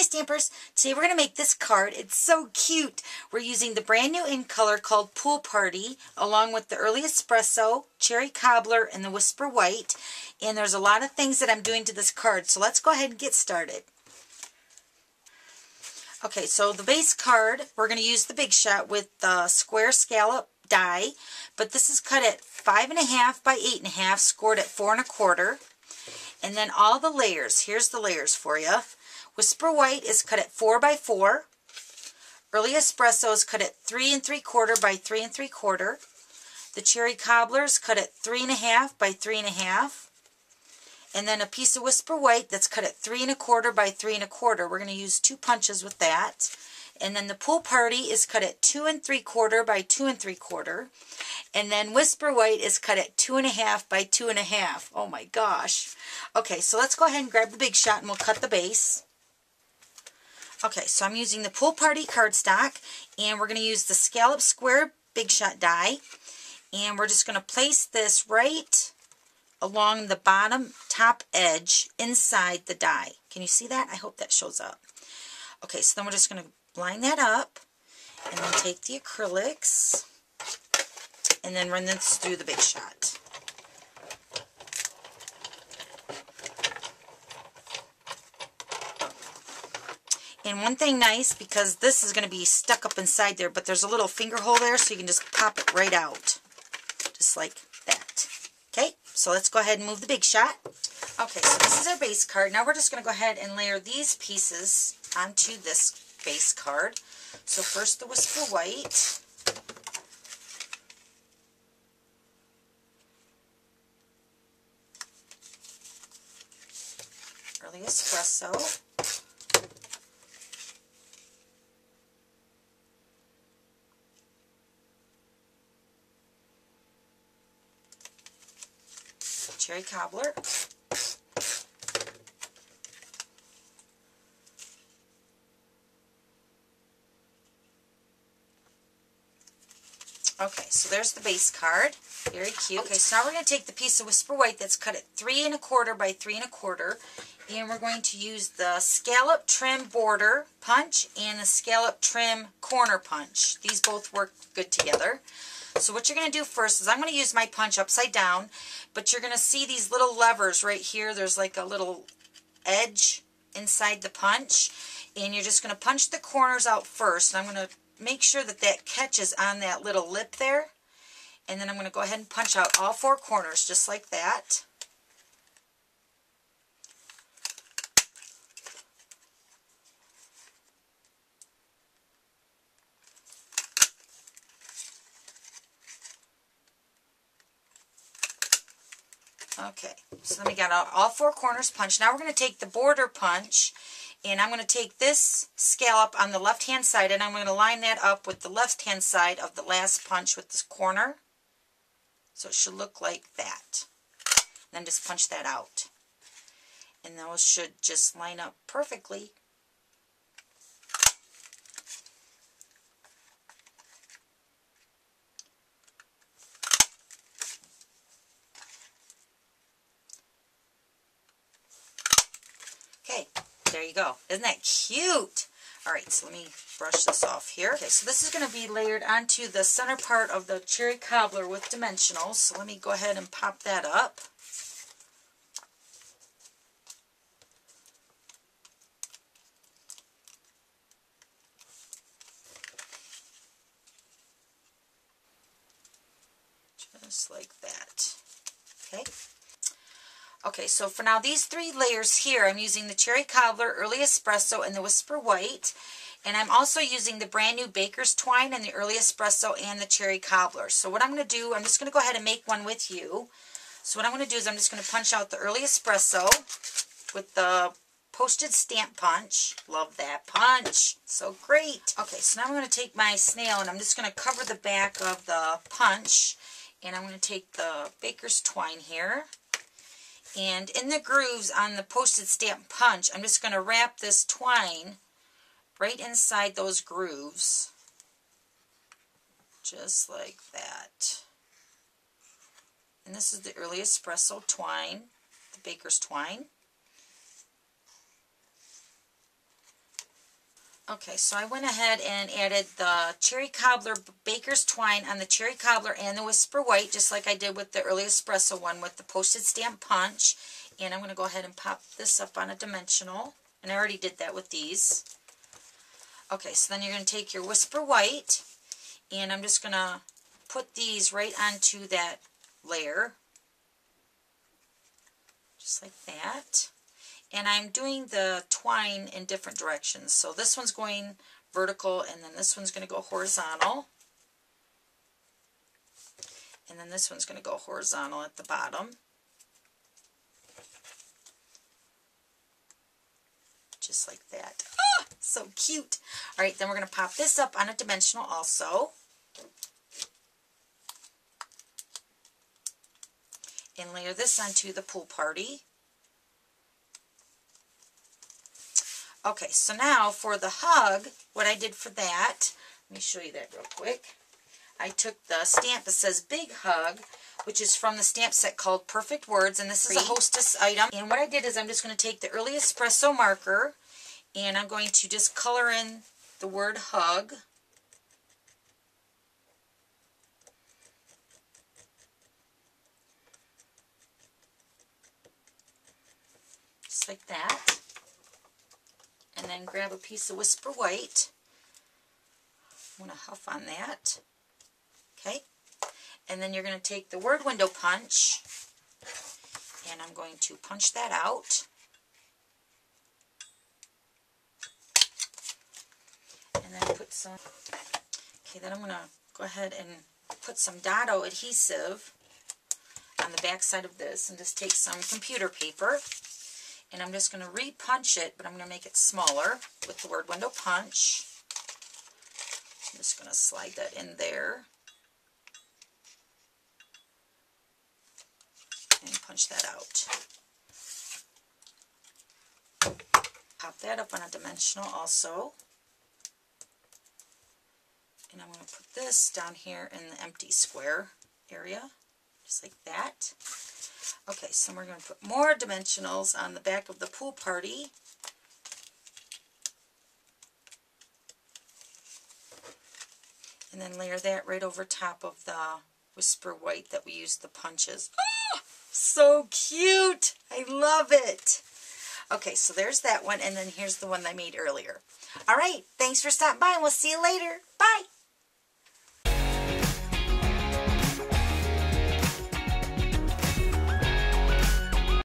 Hi Stampers! Today we're going to make this card. It's so cute. We're using the brand new ink color called Pool Party along with the Early Espresso, Cherry Cobbler, and the Whisper White. And there's a lot of things that I'm doing to this card, so let's go ahead and get started. Okay, so the base card, we're going to use the Big Shot with the square scallop die, but this is cut at 5.5 by 8.5, scored at 4 1/4. And then all the layers, here's the layers for you. Whisper White is cut at 4 by 4. Early Espresso is cut at 3 3/4 by 3 3/4. The Cherry Cobbler is cut at 3.5 by 3.5. And then a piece of Whisper White that's cut at 3 1/4 by 3 1/4. We're going to use 2 punches with that. And then the Pool Party is cut at 2 3/4 by 2 3/4. And then Whisper White is cut at 2.5 by 2.5. Oh my gosh. Okay, so let's go ahead and grab the Big Shot and we'll cut the base. Okay, so I'm using the Pool Party cardstock, and we're going to use the Scallop Square Big Shot die. And we're just going to place this right along the bottom top edge inside the die. Can you see that? I hope that shows up. Okay, so then we're just going to line that up, and then take the acrylics, and then run this through the Big Shot. And one thing nice, because this is going to be stuck up inside there, but there's a little finger hole there, so you can just pop it right out. Just like that. Okay, so let's go ahead and move the Big Shot. Okay, so this is our base card. Now we're just going to go ahead and layer these pieces onto this base card. So first the Whisper White. Early Espresso. Cherry Cobbler. Okay, so there's the base card. Very cute. Okay, so now we're going to take the piece of Whisper White that's cut at 3 1/4 by 3 1/4, and we're going to use the Scallop Trim Border punch and the Scallop Trim Corner punch. These both work good together. So what you're going to do first is I'm going to use my punch upside down, but you're going to see these little levers right here. There's like a little edge inside the punch, and you're just going to punch the corners out first. And I'm going to make sure that that catches on that little lip there, and then I'm going to go ahead and punch out all 4 corners just like that. Okay, so then we got all 4 corners punched. Now we're going to take the border punch, and I'm going to take this scallop on the left-hand side, and I'm going to line that up with the left-hand side of the last punch with this corner. So it should look like that. And then just punch that out. And those should just line up perfectly. Okay, there you go. Isn't that cute? Alright, so let me brush this off here. Okay, so this is going to be layered onto the center part of the Cherry Cobbler with dimensionals. So let me go ahead and pop that up. Just like that. Okay. Okay, so for now, these 3 layers here, I'm using the Cherry Cobbler, Early Espresso, and the Whisper White. And I'm also using the brand new Baker's Twine and the Early Espresso and the Cherry Cobbler. So what I'm going to do, I'm just going to go ahead and make one with you. So what I'm going to do is I'm just going to punch out the Early Espresso with the postage stamp punch. Love that punch. So great. Okay, so now I'm going to take my snail and I'm just going to cover the back of the punch. And I'm going to take the Baker's Twine here. And in the grooves on the postage stamp punch, I'm just going to wrap this twine right inside those grooves. Just like that. And this is the Early Espresso twine, the Baker's Twine. Okay, so I went ahead and added the Cherry Cobbler Baker's Twine on the Cherry Cobbler and the Whisper White, just like I did with the early Espresso one with the postage stamp punch. And I'm going to go ahead and pop this up on a dimensional. And I already did that with these. Okay, so then you're going to take your Whisper White, and I'm just going to put these right onto that layer. Just like that. And I'm doing the twine in different directions. So this one's going vertical, and then this one's going to go horizontal. And then this one's going to go horizontal at the bottom. Just like that. Oh, so cute. All right, then we're going to pop this up on a dimensional also. And layer this onto the pool party. Okay, so now for the hug, what I did for that, let me show you that real quick. I took the stamp that says Big Hug, which is from the stamp set called Perfect Words, and this is a hostess item. And what I did is I'm just going to take the early Espresso marker, and I'm going to just color in the word hug. Just like that. And then grab a piece of Whisper White. I'm going to huff on that. Okay. And then you're going to take the word window punch, and I'm going to punch that out. And then put some, okay, then I'm going to go ahead and put some Dado adhesive on the back side of this, and just take some computer paper. And I'm just going to re-punch it, but I'm going to make it smaller with the word window punch. I'm just going to slide that in there. And punch that out. Pop that up on a dimensional also. And I'm going to put this down here in the empty square area. Just like that. Okay, so we're going to put more dimensionals on the back of the pool party. And then layer that right over top of the Whisper White that we used the punches. Oh, so cute! I love it! Okay, so there's that one, and then here's the one I made earlier. Alright, thanks for stopping by, and we'll see you later. Bye!